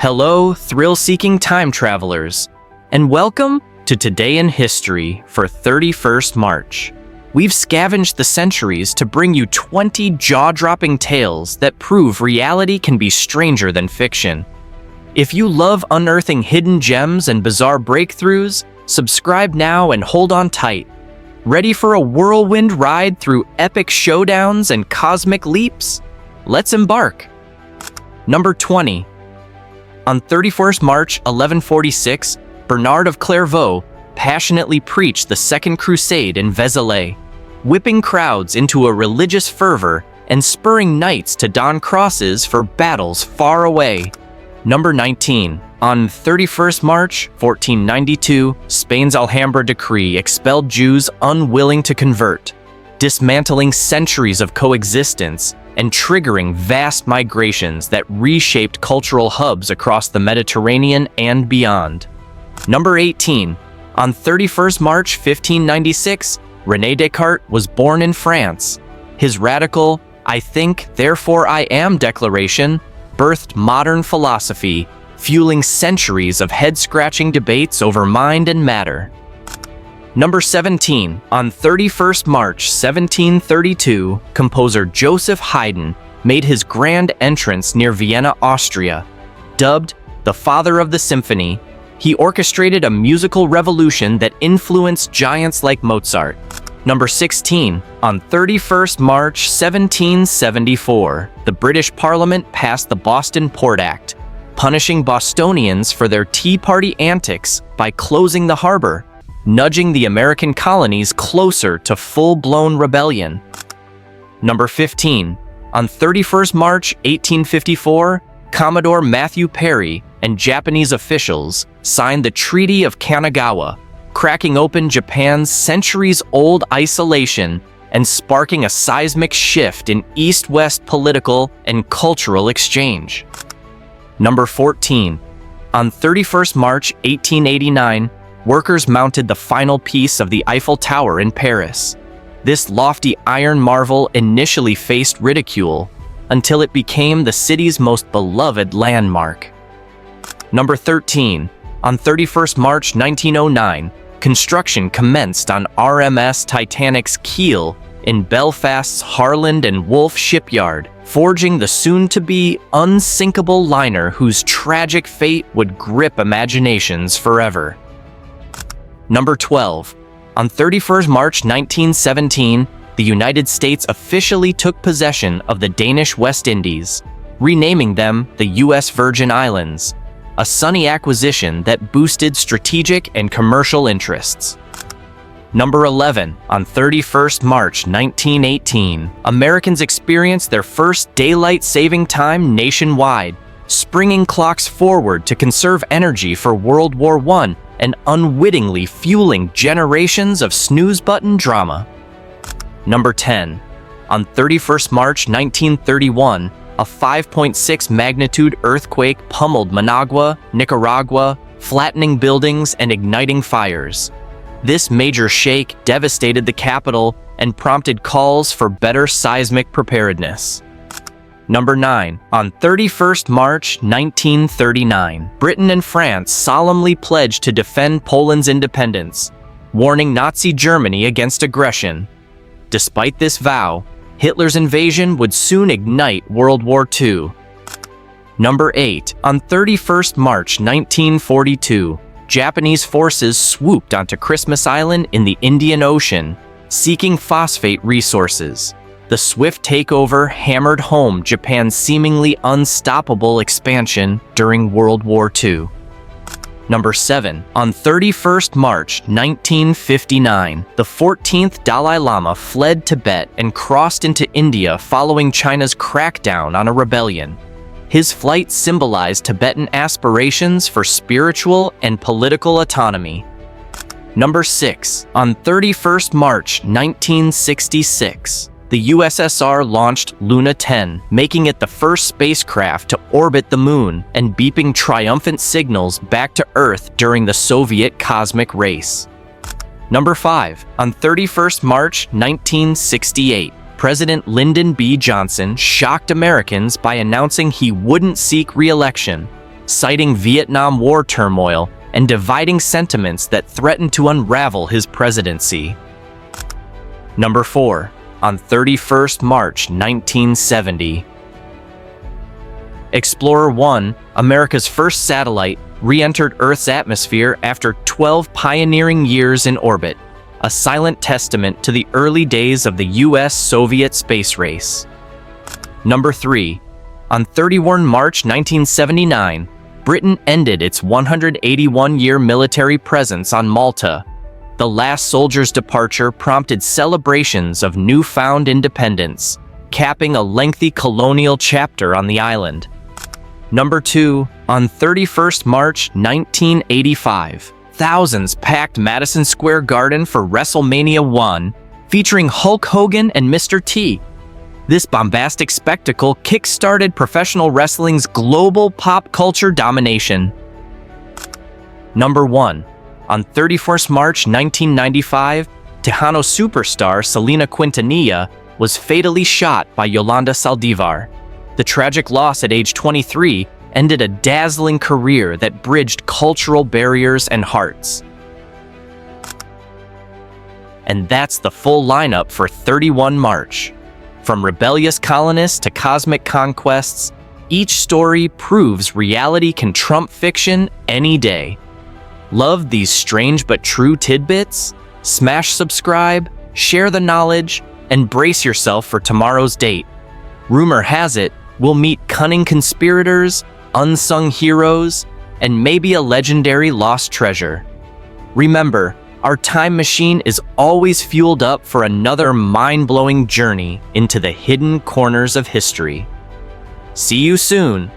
Hello, thrill-seeking time travelers, and welcome to Today in History for 31st March. We've scavenged the centuries to bring you 20 jaw-dropping tales that prove reality can be stranger than fiction. If you love unearthing hidden gems and bizarre breakthroughs, subscribe now and hold on tight. Ready for a whirlwind ride through epic showdowns and cosmic leaps? Let's embark. Number 20. On 31st March 1146, Bernard of Clairvaux passionately preached the Second Crusade in Vézelay, whipping crowds into a religious fervor and spurring knights to don crosses for battles far away. Number 19. On 31st March 1492, Spain's Alhambra Decree expelled Jews unwilling to convert, dismantling centuries of coexistence and triggering vast migrations that reshaped cultural hubs across the Mediterranean and beyond. Number 18. On 31st March 1596, René Descartes was born in France. His radical, "I think, therefore I am" declaration birthed modern philosophy, fueling centuries of head-scratching debates over mind and matter. Number 17. On 31st March 1732, composer Joseph Haydn made his grand entrance near Vienna, Austria. Dubbed the father of the Symphony, he orchestrated a musical revolution that influenced giants like Mozart. Number 16. On 31st March 1774, the British Parliament passed the Boston Port Act, punishing Bostonians for their Tea Party antics by closing the harbor, nudging the American colonies closer to full-blown rebellion. Number 15. On 31st March 1854, Commodore Matthew Perry and Japanese officials signed the Treaty of Kanagawa, cracking open Japan's centuries-old isolation and sparking a seismic shift in East-West political and cultural exchange. Number 14. On 31st March 1889, workers mounted the final piece of the Eiffel Tower in Paris. This lofty iron marvel initially faced ridicule until it became the city's most beloved landmark. Number 13. On 31st March 1909, construction commenced on RMS Titanic's keel in Belfast's Harland and Wolff shipyard, forging the soon-to-be unsinkable liner whose tragic fate would grip imaginations forever. Number 12. On 31st March 1917, the United States officially took possession of the Danish West Indies, renaming them the U.S. Virgin Islands, a sunny acquisition that boosted strategic and commercial interests. Number 11. On 31st March 1918, Americans experienced their first daylight saving time nationwide, springing clocks forward to conserve energy for World War I and unwittingly fueling generations of snooze-button drama. Number 10. On 31st March 1931, a 5.6 magnitude earthquake pummeled Managua, Nicaragua, flattening buildings and igniting fires. This major shake devastated the capital and prompted calls for better seismic preparedness. Number 9. On 31st March 1939, Britain and France solemnly pledged to defend Poland's independence, warning Nazi Germany against aggression. Despite this vow, Hitler's invasion would soon ignite World War II. Number 8. On 31st March 1942, Japanese forces swooped onto Christmas Island in the Indian Ocean, seeking phosphate resources. The swift takeover hammered home Japan's seemingly unstoppable expansion during World War II. Number 7. On 31st March 1959, the 14th Dalai Lama fled Tibet and crossed into India following China's crackdown on a rebellion. His flight symbolized Tibetan aspirations for spiritual and political autonomy. Number 6. On 31st March 1966, the USSR launched Luna 10, making it the first spacecraft to orbit the moon and beeping triumphant signals back to Earth during the Soviet cosmic race. Number 5. On 31st March 1968, President Lyndon B. Johnson shocked Americans by announcing he wouldn't seek re-election, citing Vietnam War turmoil and dividing sentiments that threatened to unravel his presidency. Number 4. On 31st March 1970. Explorer 1, America's first satellite, re-entered Earth's atmosphere after 12 pioneering years in orbit, a silent testament to the early days of the US-Soviet space race. Number 3. On 31 March 1979, Britain ended its 181-year military presence on Malta. The last soldier's departure prompted celebrations of newfound independence, capping a lengthy colonial chapter on the island. Number 2. On 31st March 1985, thousands packed Madison Square Garden for WrestleMania 1, featuring Hulk Hogan and Mr. T. This bombastic spectacle kick-started professional wrestling's global pop culture domination. Number 1. On 31st March 1995, Tejano superstar Selena Quintanilla was fatally shot by Yolanda Saldivar. The tragic loss at age 23 ended a dazzling career that bridged cultural barriers and hearts. And that's the full lineup for 31 March. From rebellious colonists to cosmic conquests, each story proves reality can trump fiction any day. Love these strange but true tidbits? Smash subscribe, share the knowledge, and brace yourself for tomorrow's date. Rumor has it, we'll meet cunning conspirators, unsung heroes, and maybe a legendary lost treasure. Remember, our time machine is always fueled up for another mind-blowing journey into the hidden corners of history. See you soon!